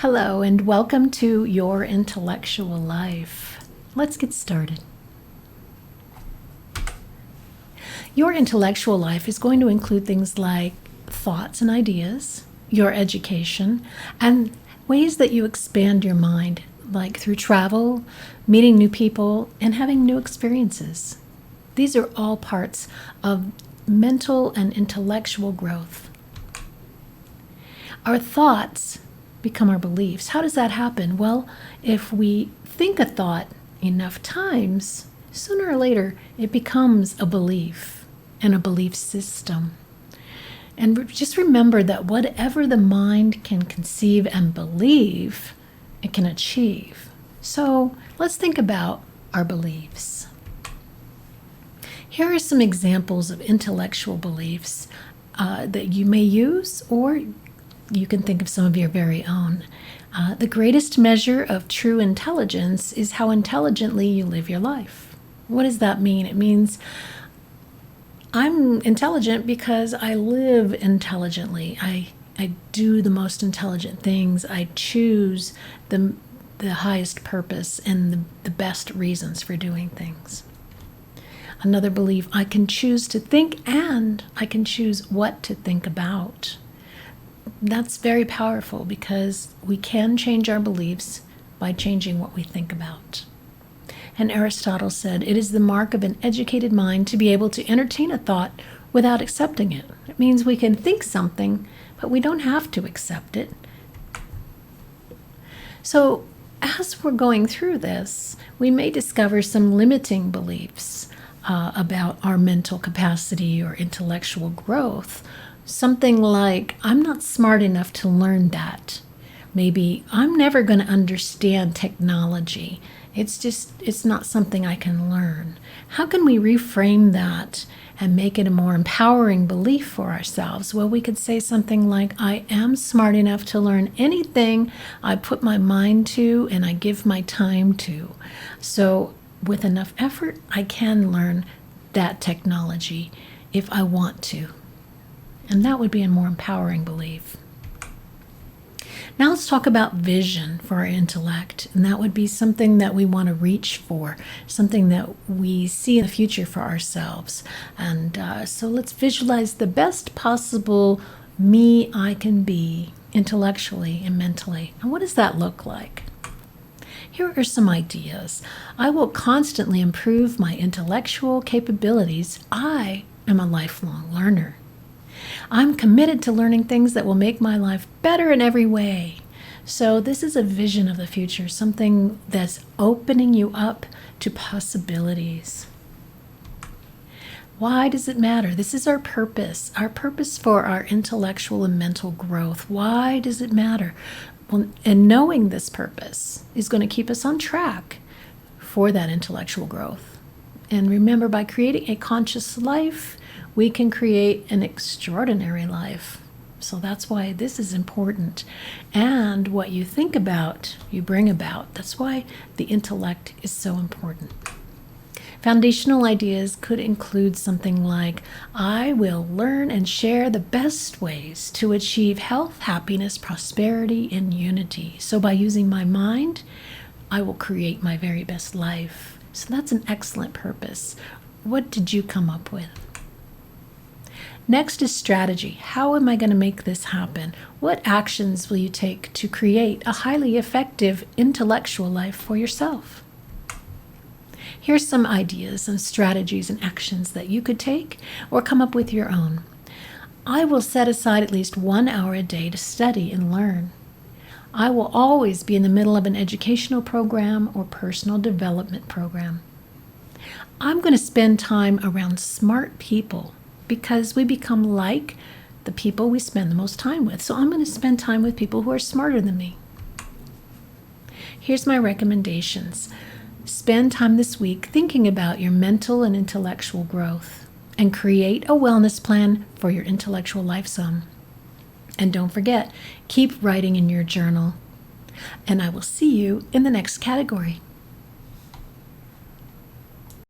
Hello, and welcome to Your Intellectual Life. Let's get started. Your intellectual life is going to include things like thoughts and ideas, your education, and ways that you expand your mind, like through travel, meeting new people, and having new experiences. These are all parts of mental and intellectual growth. Our thoughts become our beliefs. How does that happen? Well, if we think a thought enough times, sooner or later it becomes a belief and a belief system. And just remember that whatever the mind can conceive and believe, it can achieve. So let's think about our beliefs. Here are some examples of intellectual beliefs that you may use, or you can think of some of your very own. The greatest measure of true intelligence is how intelligently you live your life. What does that mean? It means I'm intelligent because I live intelligently. I do the most intelligent things. I choose the highest purpose and the best reasons for doing things. Another belief, I can choose to think and I can choose what to think about. That's very powerful because we can change our beliefs by changing what we think about. And Aristotle said, it is the mark of an educated mind to be able to entertain a thought without accepting it. It means we can think something, but we don't have to accept it. So as we're going through this, we may discover some limiting beliefs about our mental capacity or intellectual growth. Something like, I'm not smart enough to learn that. Maybe I'm never going to understand technology. It's not something I can learn. How can we reframe that and make it a more empowering belief for ourselves? Well, we could say something like, I am smart enough to learn anything I put my mind to and I give my time to. So with enough effort, I can learn that technology if I want to. And that would be a more empowering belief. Now let's talk about vision for our intellect. And that would be something that we want to reach for, something that we see in the future for ourselves. And so let's visualize the best possible me I can be intellectually and mentally. And what does that look like? Here are some ideas. I will constantly improve my intellectual capabilities. I am a lifelong learner. I'm committed to learning things that will make my life better in every way. So this is a vision of the future, something that's opening you up to possibilities. Why does it matter? This is our purpose for our intellectual and mental growth. Why does it matter? Well, and knowing this purpose is going to keep us on track for that intellectual growth. And remember, by creating a conscious life, we can create an extraordinary life. So that's why this is important. And what you think about, you bring about. That's why the intellect is so important. Foundational ideas could include something like, I will learn and share the best ways to achieve health, happiness, prosperity, and unity. So by using my mind, I will create my very best life. So that's an excellent purpose. What did you come up with? Next is strategy. How am I going to make this happen? What actions will you take to create a highly effective intellectual life for yourself? Here's some ideas and strategies and actions that you could take or come up with your own. I will set aside at least 1 hour a day to study and learn. I will always be in the middle of an educational program or personal development program. I'm going to spend time around smart people because we become like the people we spend the most time with. So I'm going to spend time with people who are smarter than me. Here's my recommendations. Spend time this week thinking about your mental and intellectual growth and create a wellness plan for your intellectual life zone. And don't forget, keep writing in your journal. And I will see you in the next category.